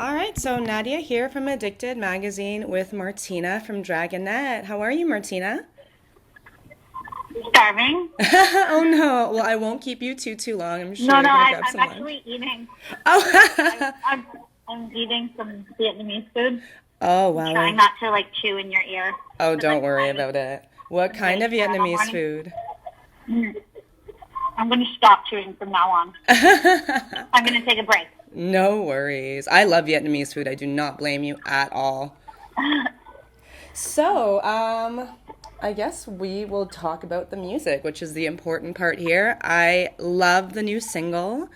All right, so Nadia here from Addicted Magazine with Martina from Dragonette. How are you, Martina? Starving? Oh no. Well, I won't keep you too long. I'm sure No, you're no, gonna grab I'm some lunch. actually eating. I, Oh. I'm, I'm eating some Vietnamese food. Oh I'm wow. trying not to like chew in your ear Oh, because don't worry I was about it. What been kind awake of all Vietnamese morning. food? Mm. I'm going to stop chewing from now on. I'm going to take a break. No worries. I love Vietnamese food. I do not blame you at all. So, I guess we will talk about the music, which is the important part here. I love the new single.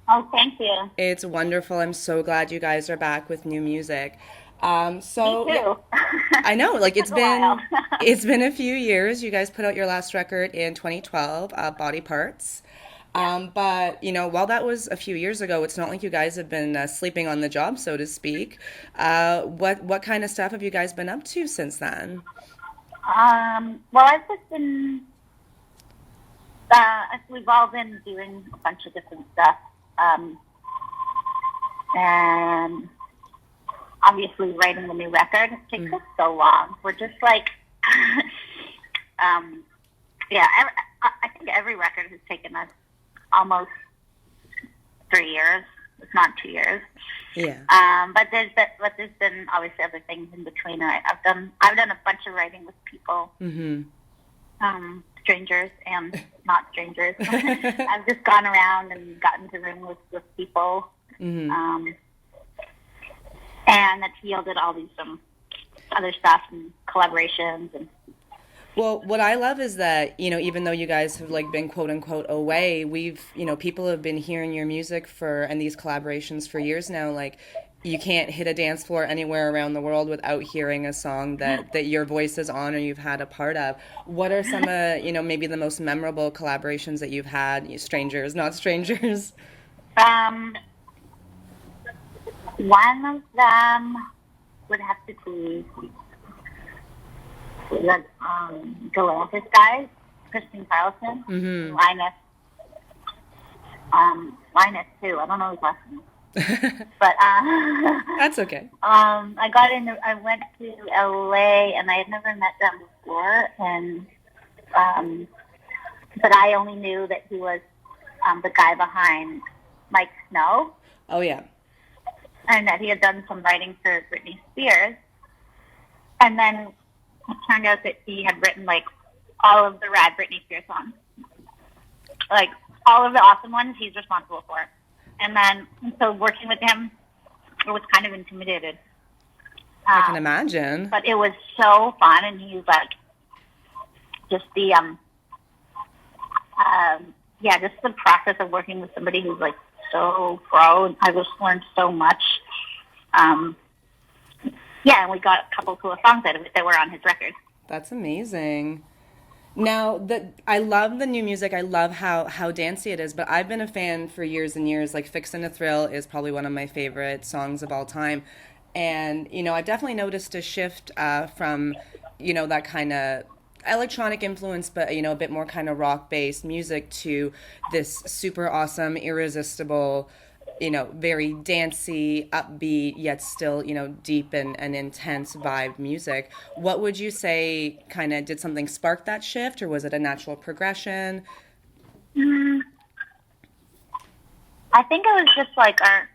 Oh, thank you. It's wonderful. I'm so glad you guys are back with new music. Me Yeah, too. I know, like It took a while. it's been a few years. You guys put out your last record in 2012, Body Parts. Yeah. But while that was a few years ago, it's not like you guys have been sleeping on the job, so to speak. What kind of stuff have you guys been up to since then? Well, I've just been, we've all been doing a bunch of different stuff. Um, and obviously writing the new record takes us so long. We're just like, um, yeah, I think every record has taken us almost 3 years, if not 2 years. Yeah. But there's been obviously other things in between. I've done a bunch of writing with people, Mm-hmm. strangers and not strangers. I've just gone around and gotten to room with people, Mm-hmm. and that's yielded all these other stuff and collaborations and Well, what I love is that, even though you guys have like been quote unquote away, people have been hearing your music and these collaborations for years now. Like, you can't hit a dance floor anywhere around the world without hearing a song that your voice is on or you've had a part of. What are some maybe the most memorable collaborations that you've had, strangers, not strangers? um, one of them would have to be the Galantis guys, Kristen Carlson, Mm-hmm. Linus too. I don't know his last name, but That's okay. I went to LA and I had never met them before, and but I only knew that he was the guy behind Mike Snow, Oh yeah. and that he had done some writing for Britney Spears, and then it turned out that he had written like all of the rad Britney Spears songs, like all of the awesome ones he's responsible for. So working with him, I was kind of intimidated. I can imagine. But it was so fun, and he's like, just just the process of working with somebody who's like so pro. I just learned so much. And we got a couple cool songs out of it that were on his record. That's amazing. Now, I love the new music. I love how dancey it is, but I've been a fan for years and years. Like, Fixin' to Thrill is probably one of my favorite songs of all time. And, I've definitely noticed a shift from, that kind of electronic influence, but, a bit more kind of rock-based music to this super awesome, irresistible, very dancey, upbeat, yet still, deep and intense vibe music. What would you say kind of did something spark that shift, or was it a natural progression? Mm, I think it was just like our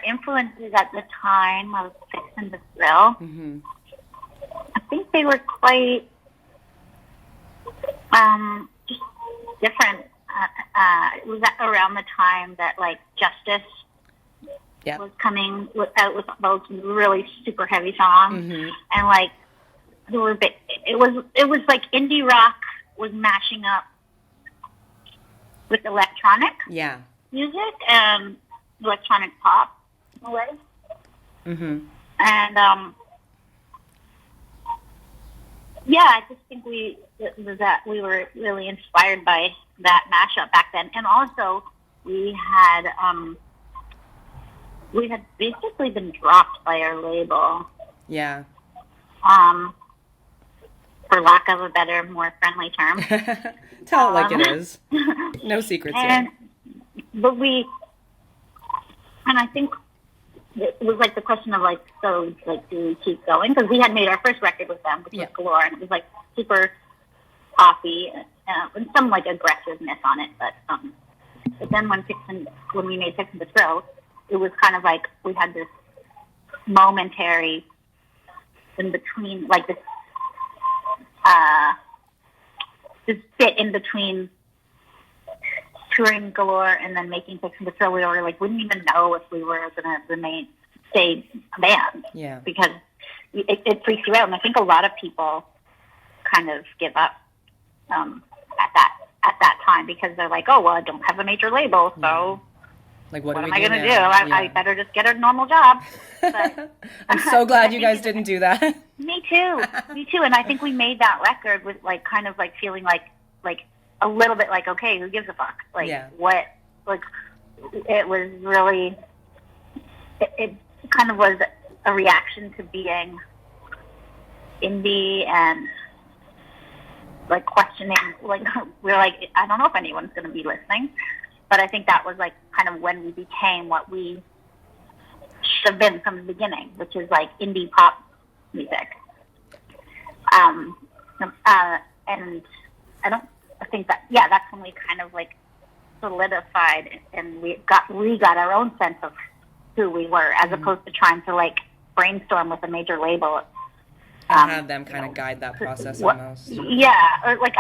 influences at the time of Fixin' to Thrill. Mm-hmm. I think they were quite just different. It was around the time that like Justice Yeah. was coming out with those really super heavy songs, Mm-hmm. and like there were it was like indie rock was mashing up with electronic Yeah. music and electronic pop in a way, Mm-hmm. and I just think we were really inspired by that mashup back then, and also we had basically been dropped by our label, Yeah. for lack of a better, more friendly term. Tell it like it is. No secrets and here. but and I think it was like the question of like, so like, do we keep going? Because we had made our first record with them, which was Galore, and it was like super poppy and some like aggressiveness on it. But then when we made Fix and the Thrill, it was kind of like we had this momentary in between, like this bit in between touring Galore and then making Fix and the Thrill. We were like, wouldn't even know if we were going to stay a band. Yeah. Because it freaks you out. And I think a lot of people kind of give up at that time because they're like, oh, well, I don't have a major label, so like what am I going to do? Yeah. I better just get a normal job. But, I'm so glad you guys didn't do that. Me too. And I think we made that record with like kind of like feeling like a little bit like, okay, who gives a fuck? Like what? Like it was really. It kind of was a reaction to being indie and like questioning. Like we're like, I don't know if anyone's going to be listening, but I think that was like kind of when we became what we should have been from the beginning, which is like indie pop music. And I think that's when we kind of like solidified and we got our own sense of who we were, as opposed to trying to like brainstorm with a major label. And have them kind of guide that process almost. Yeah, or like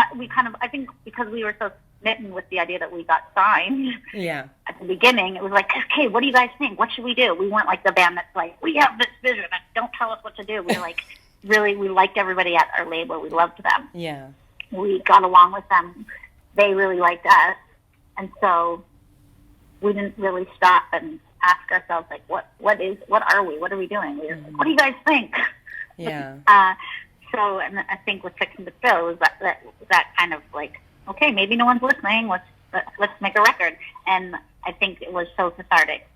I think because we were so smitten with the idea that we got signed. Yeah. At the beginning, it was like, okay, what do you guys think? What should we do? We weren't like the band that's like, we have this vision and don't tell us what to do. We were like, really, we liked everybody at our label. We loved them. Yeah. We got along with them. They really liked us. And so we didn't really stop and ask ourselves, like, what are we? What are we doing? We were like, what do you guys think? Yeah. So, and I think with Fix and the Thrill was that kind of like, okay, maybe no one's listening. Let's make a record. And I think it was so cathartic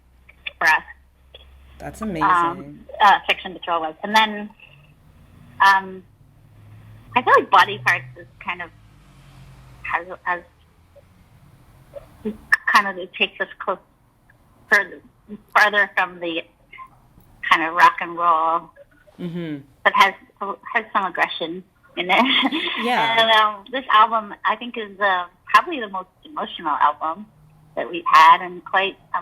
for us. That's amazing. Fix and the Thrill was. And then I feel like Body Parts is kind of has kind of, it takes us close farther from the kind of rock and roll, but has some aggression in it. Yeah. And this album, I think, is probably the most emotional album that we've had, and quite, I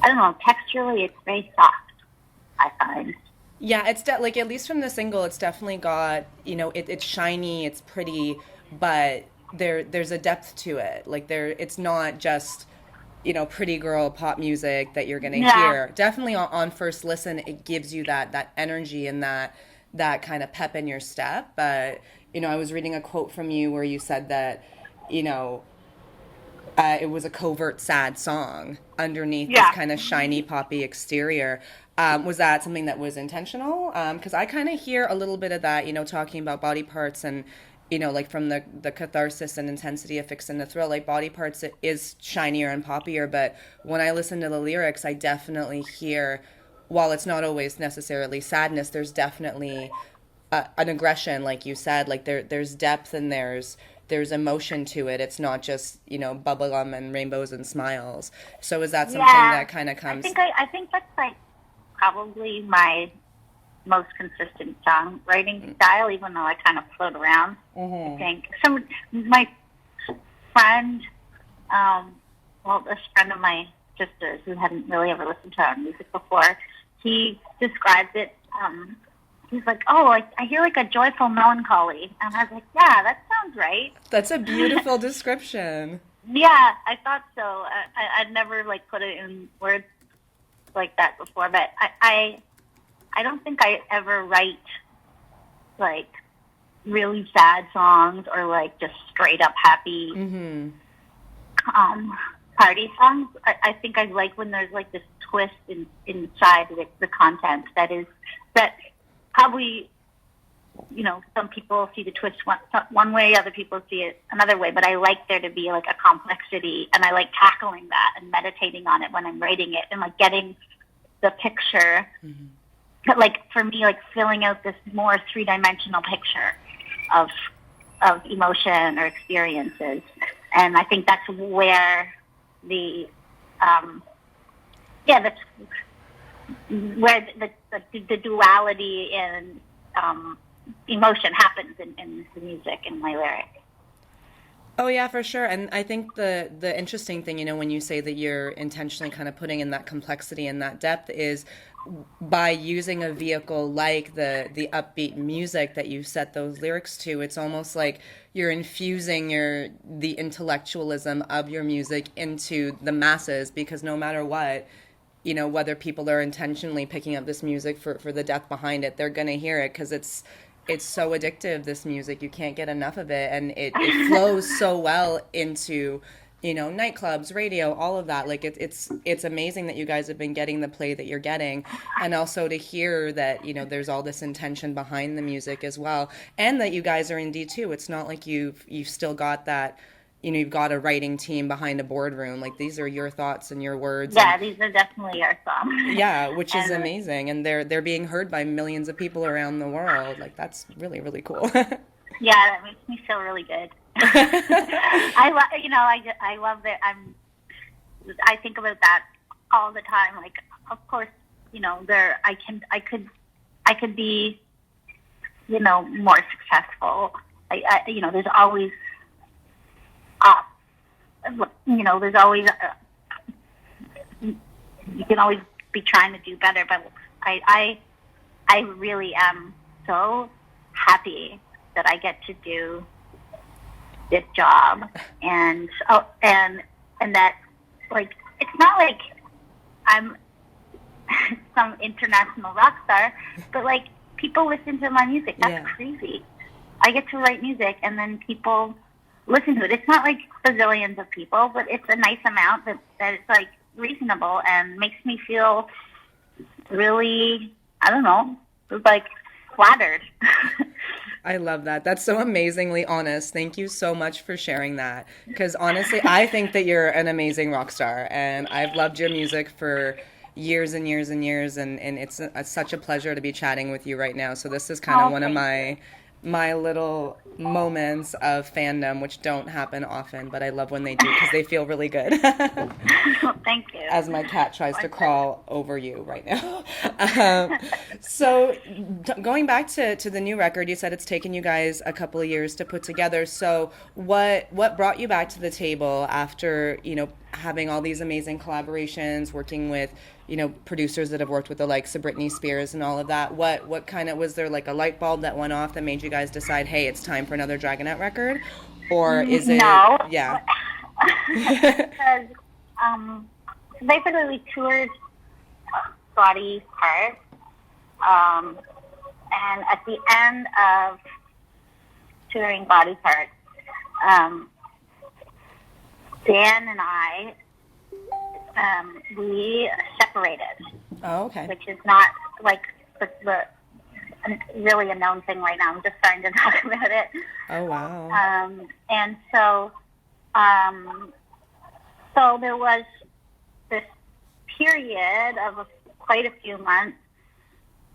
don't know, texturally, it's very soft, I find. Yeah, it's like, at least from the single, it's definitely got, it's shiny, it's pretty, but there's a depth to it. Like it's not just, pretty girl pop music that you're gonna hear. Definitely on first listen, it gives you that energy and that kind of pep in your step. But I was reading a quote from you where you said that it was a covert sad song underneath this kind of shiny poppy exterior. Was that something that was intentional? Because I kind of hear a little bit of that, talking about Body Parts and, like from the catharsis and intensity of Fix and the Thrill, like Body Parts is shinier and poppier. But when I listen to the lyrics, I definitely hear, while it's not always necessarily sadness, there's definitely an aggression, like you said. Like there's depth and there's emotion to it. It's not just, bubblegum and rainbows and smiles. So is that something that kind of comes? I think that's like probably my most consistent songwriting style, even though I kind of float around. I think my friend, this friend of my sister's who hadn't really ever listened to our music before, he described it. He's like, oh, I hear like a joyful melancholy. And I was like, yeah, that sounds right. That's a beautiful description. Yeah, I thought so. I'd never like put it in words like that before, but I don't think I ever write like really sad songs or like just straight up happy party songs. I think I like when there's like this twist inside the content that probably, some people see the twist one way, other people see it another way, but I like there to be like a complexity, and I like tackling that and meditating on it when I'm writing it and like getting the picture. But like for me, like filling out this more three-dimensional picture of emotion or experiences, and I think that's where the yeah, that's where the duality in emotion happens in the music and my lyric. Oh yeah, for sure. And I think the interesting thing, when you say that you're intentionally kind of putting in that complexity and that depth is by using a vehicle like the upbeat music that you set those lyrics to, it's almost like you're infusing the intellectualism of your music into the masses because no matter what, whether people are intentionally picking up this music for the depth behind it, they're going to hear it because it's so addictive, this music. You can't get enough of it. And it flows so well into, nightclubs, radio, all of that. Like it's amazing that you guys have been getting the play that you're getting. And also to hear that, there's all this intention behind the music as well. And that you guys are indie too. It's not like you've still got that, you've got a writing team behind a boardroom. Like these are your thoughts and your words. Yeah, these are definitely our songs. Yeah, which is amazing, and they're being heard by millions of people around the world. Like that's really, really cool. Yeah, that makes me feel really good. I love that. I think about that all the time. Like, of course, I could be, more successful. There's always. There's always you can always be trying to do better, but I really am so happy that I get to do this job, and that, like, it's not like I'm some international rock star, but like people listen to my music. That's crazy. I get to write music, and then people listen to it. It's not like bazillions of people, but it's a nice amount that it's like reasonable and makes me feel really, I don't know, like flattered. I love that. That's so amazingly honest. Thank you so much for sharing that. Because honestly, I think that you're an amazing rock star, and I've loved your music for years and years and years, and it's such a pleasure to be chatting with you right now. So this is kind of one of my little moments of fandom, which don't happen often, but I love when they do because they feel really good. Thank you. As my cat tries to crawl over you right now. So going back to the new record, you said it's taken you guys a couple of years to put together. So what brought you back to the table after, having all these amazing collaborations, working with, producers that have worked with the likes of Britney Spears and all of that? What kind of, was there like a light bulb that went off that made you guys decide, hey, it's time for another Dragonette record? Or is it? No. Yeah. Because basically we toured Body Part, and at the end of touring Body Part, Dan and I, we separated. Oh, okay. Which is not like the really a known thing right now. I'm just starting to talk about it. Oh, wow. And so there was this period of quite a few months,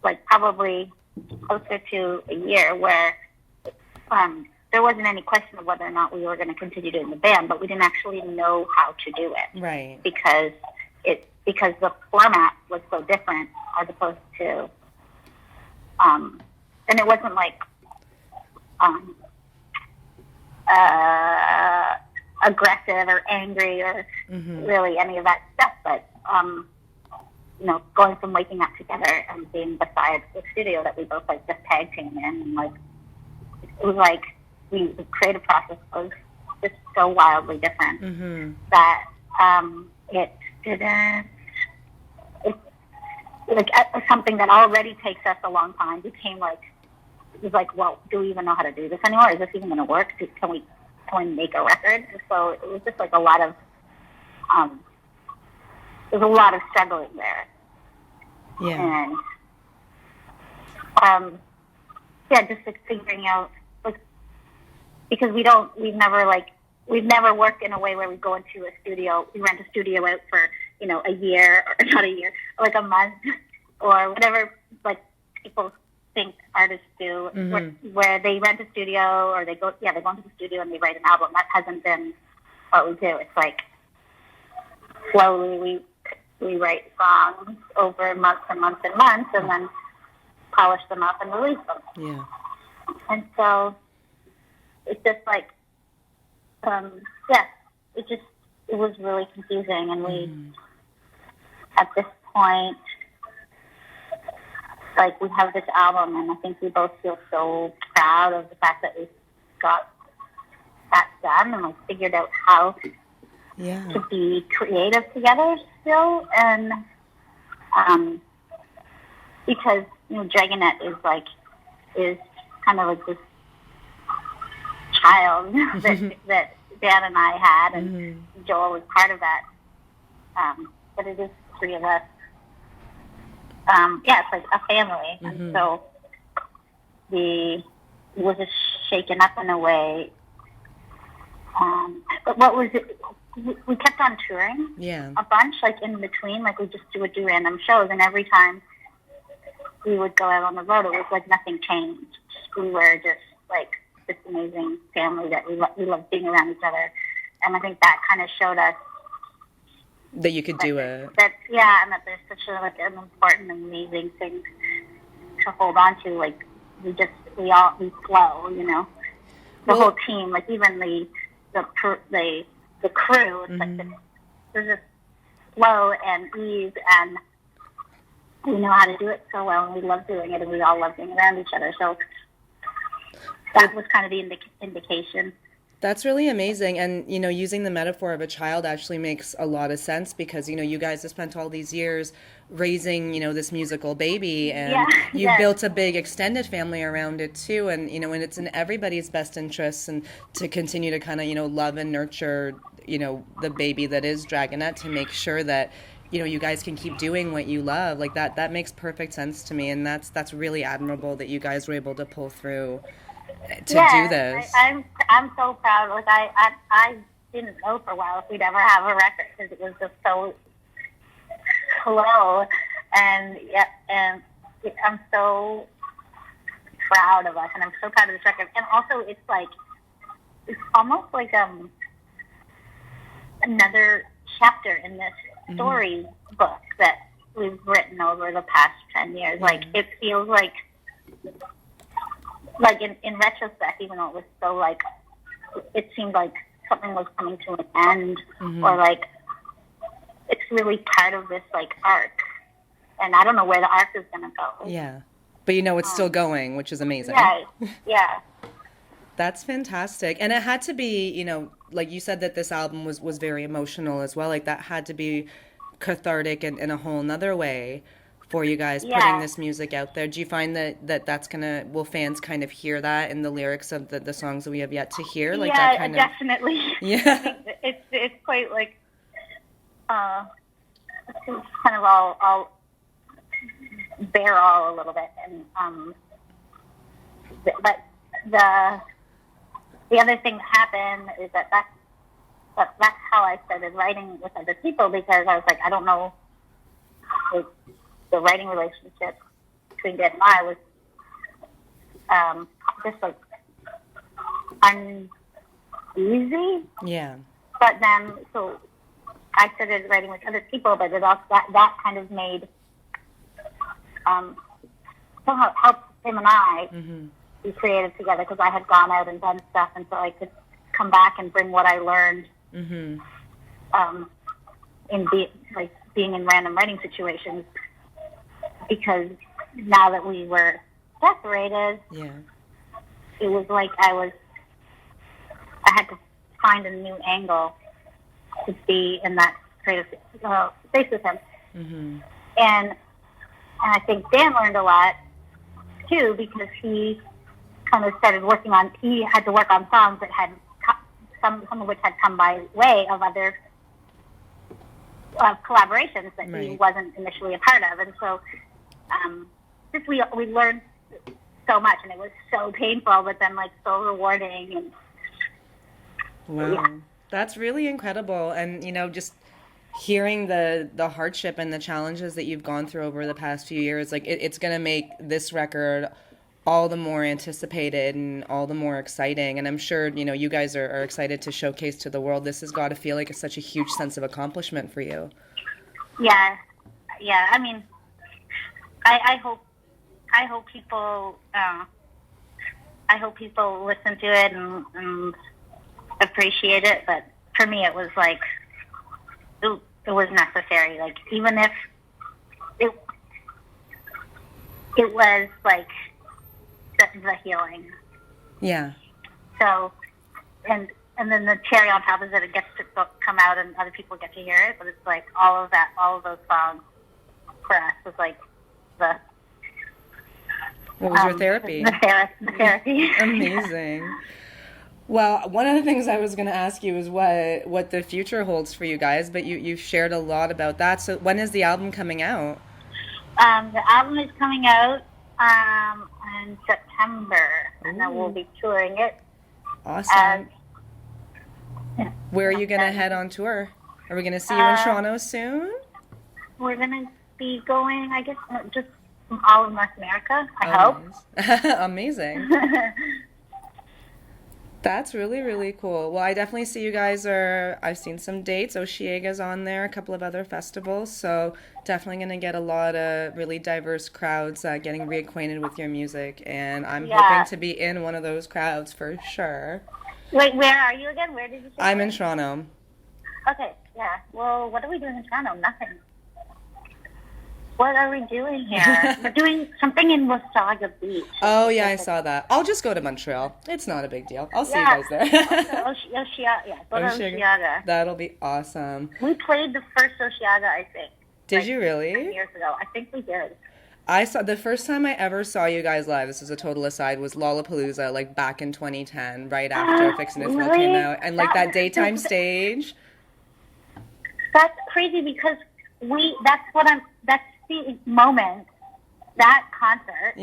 like probably closer to a year, where there wasn't any question of whether or not we were going to continue doing the band, but we didn't actually know how to do it. Right. Because the format was so different as opposed to, and it wasn't like aggressive or angry or really any of that stuff, but going from waking up together and being beside the studio that we both like just tag team in, and like it was like the creative process was just so wildly different that it didn't. Like something that already takes us a long time became like, it was like, well, do we even know how to do this anymore? Is this even going to work? Can we make a record? And so it was just like a lot of, there's a lot of struggling there. Yeah. And, just like figuring out, like, because we've never worked in a way where we go into a studio, we rent a studio out for, a year, or not a year, like a month, or whatever, like, people think artists do, where they rent a studio, or they go into the studio and they write an album. That hasn't been what we do. It's like, slowly we we write songs over months and months and months, and then polish them up and release them. Yeah. And so it's just like, it was really confusing. And we, at this point, like, we have this album, and I think we both feel so proud of the fact that we got that done and like figured out how to be creative together still. And because, you know, Dragonette is kind of like this child that Dan and I had, and Joel was part of that. But it is three of us. It's like a family. And so it was just shaken up in a way. But what was it? We kept on touring a bunch, like in between, like we just would do random shows, and every time we would go out on the road, it was like nothing changed. We were just like this amazing family that we loved being around each other, and I think that kind of showed us that you could do it. And that there's such an important, amazing thing to hold on to. Like we flow, you know, the whole team, like even the crew. It's like there's this flow and ease, and we know how to do it so well, and we love doing it, and we all love being around each other. So that was kind of the indication. That's really amazing. And, you know, using the metaphor of a child actually makes a lot of sense because, you know, you guys have spent all these years raising, you know, this musical baby, and you've built a big extended family around it too. And, you know, and it's in everybody's best interests and to continue to kind of, you know, love and nurture, you know, the baby that is Dragonette, to make sure that, you know, you guys can keep doing what you love. Like that makes perfect sense to me. And that's really admirable that you guys were able to pull through to do this. I'm so proud. Like I didn't know for a while if we'd ever have a record because it was just so slow, and I'm so proud of us, and I'm so proud of this record. And also, it's almost like another chapter in this story book that we've written over the past 10 years. Like it feels like in retrospect, even though it was so like, it seemed like something was coming to an end, or like it's really part of this like arc, and I don't know where the arc is going to go. Yeah, but you know it's still going, which is amazing. Yeah. That's fantastic. And it had to be, you know, like you said that this album was very emotional as well. Like that had to be cathartic in a whole nother way for you guys putting this music out there. Do you find that's will fans kind of hear that in the lyrics of the songs that we have yet to hear? Like that kind definitely. Yeah. It's quite like it's kind of all bare all a little bit, and but the other thing that happened is that's how I started writing with other people, because I was like, I don't know, the writing relationship between Dan and I was just like uneasy. Yeah. But then, so I started writing with other people, but it also, that kind of made somehow helped him and I be creative together, because I had gone out and done stuff, and so I could come back and bring what I learned in being in random writing situations. Because now that we were separated, it was like I had to find a new angle to be in that creative space with him. And I think Dan learned a lot too, because he kind of started he had to work on songs that had some of which had come by way of other collaborations that he wasn't initially a part of. And so just we learned so much, and it was so painful, but then like so rewarding. And wow, that's really incredible. And you know, just hearing the hardship and the challenges that you've gone through over the past few years, like it's going to make this record all the more anticipated and all the more exciting. And I'm sure, you know, you guys are excited to showcase to the world. This has got to feel like such a huge sense of accomplishment for you. Yeah, yeah. I mean, I hope people, I hope people listen to it and appreciate it. But for me, it was like it was necessary. Like even if it was like the healing. Yeah. So, and then the cherry on top is that it gets to come out and other people get to hear it. But it's like all of those songs for us was like the What was your therapy? The therapy. Amazing. Well, one of the things I was going to ask you is what the future holds for you guys, but you've shared a lot about that. So when is the album coming out? The album is coming out in September, and then we'll be touring it. Awesome. Where are you going to head on tour? Are we going to see you in Toronto soon? We're going to be going, I guess, just from all of North America, I hope. Nice. Amazing. That's really, really cool. Well, I definitely see you guys I've seen some dates. Osheaga's on there, a couple of other festivals. So definitely going to get a lot of really diverse crowds getting reacquainted with your music. And I'm hoping to be in one of those crowds for sure. Wait, where are you again? Where did you say? I'm in Toronto. Okay, yeah. Well, what are we doing in Toronto? Nothing. What are we doing here? We're doing something in Wasaga Beach. Oh, yeah, I saw that. I'll just go to Montreal. It's not a big deal. I'll see you guys there. Go to Osheaga. That'll be awesome. We played the first Osheaga, I think. Did you really? 10 years ago. I think we did. I saw the first time I ever saw you guys live, this is a total aside, was Lollapalooza, like back in 2010, right after Fixin' It Thrill came out. And like that daytime stage. That's crazy because that's the moment, that concert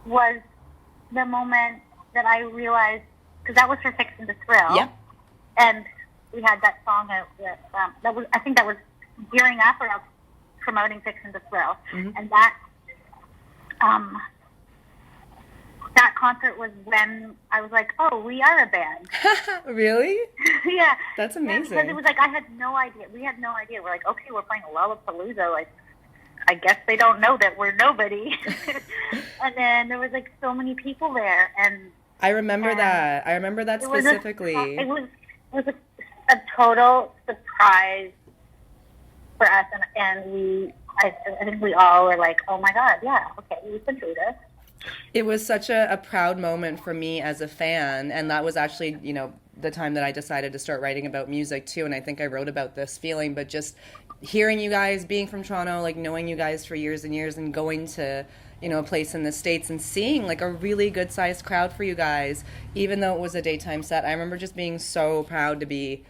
was the moment that I realized, because that was for Fixin' the Thrill. Yeah. And we had that song that was, I think that was gearing up or promoting Fixin' the Thrill. Mm-hmm. And that concert was when I was like, oh, we are a band. Really? Yeah. That's amazing. Yeah, because it was like, I had no idea. We had no idea. We're like, okay, we're playing Lollapalooza. Like, I guess they don't know that we're nobody. And then there was like so many people there. And I remember that. I remember that specifically. It was a total surprise for us. And I think we all were like, oh my God, yeah, okay, we can do this. It was such a proud moment for me as a fan, and that was actually, the time that I decided to start writing about music too, and I think I wrote about this feeling, but just hearing you guys, being from Toronto, like knowing you guys for years and years and going to, a place in the States and seeing like a really good sized crowd for you guys, even though it was a daytime set. I remember just being so proud to be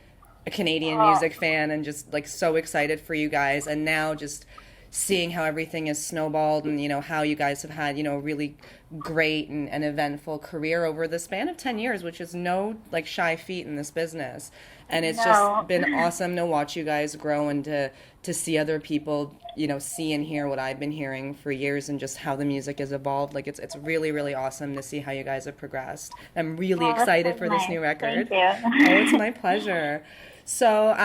a Canadian music fan and just like so excited for you guys, and now just seeing how everything is snowballed and, how you guys have had, a really great and eventful career over the span of 10 years, which is no, like, shy feat in this business. And it's just been awesome to watch you guys grow and to see other people, see and hear what I've been hearing for years and just how the music has evolved. Like, it's really, really awesome to see how you guys have progressed. I'm really excited for this new record. Thank you. Oh, it's my pleasure. So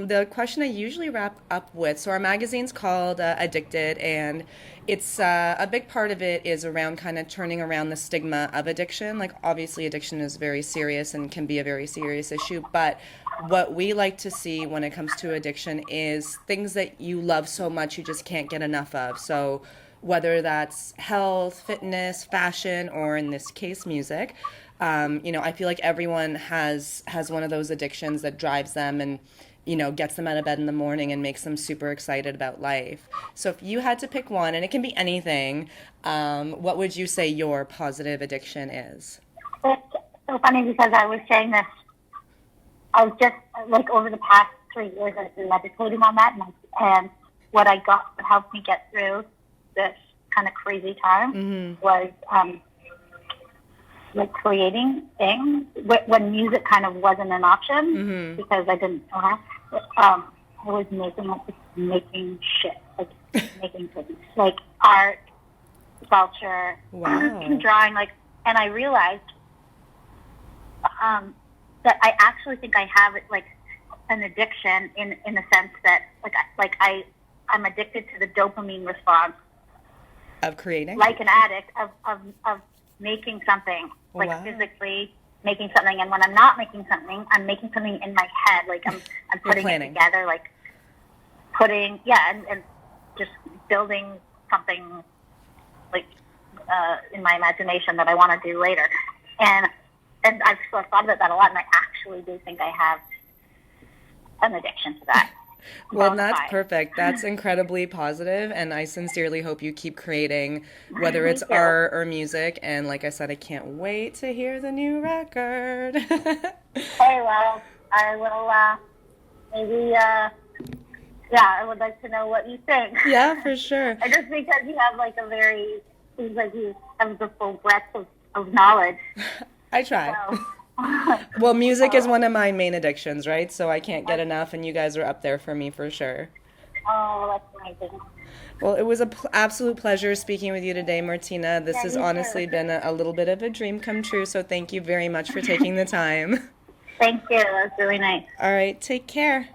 the question I usually wrap up with, so our magazine's called Addicted, and it's a big part of it is around kind of turning around the stigma of addiction. Like, obviously addiction is very serious and can be a very serious issue, but what we like to see when it comes to addiction is things that you love so much you just can't get enough of. So whether that's health, fitness, fashion, or in this case, music. I feel like everyone has one of those addictions that drives them and, gets them out of bed in the morning and makes them super excited about life. So if you had to pick one, and it can be anything, what would you say your positive addiction is? It's so funny because I was saying this. I was just, like, over the past 3 years, I've been meditating on that, and what I got that helped me get through this kind of crazy time was like creating things when music kind of wasn't an option because I didn't I was making shit, like making things, like art, sculpture, drawing, like, and I realized that I actually think I have it, like, an addiction in the sense that I'm addicted to the dopamine response Of creating? like an addict of making something, like Wow. physically making something. And when I'm not making something, I'm making something in my head, like I'm putting it planning. together, like and just building something like in my imagination that I want to do later. And I've sort of thought about that a lot, and I actually do think I have an addiction to that. Well, that's perfect. That's incredibly positive, and I sincerely hope you keep creating, whether it's Thank you. art or music. And like I said, I can't wait to hear the new record. Hey, well, I will maybe, I would like to know what you think. Yeah, for sure. And just because you have like seems like you have the full breadth of knowledge. I try. So. Well, music is one of my main addictions, right? So I can't get enough, and you guys are up there for me for sure. Oh, that's amazing. Well, it was an absolute pleasure speaking with you today, Martina. This has you too. honestly been a little bit of a dream come true, so thank you very much for taking the time. Thank you. That was really nice. All right, take care.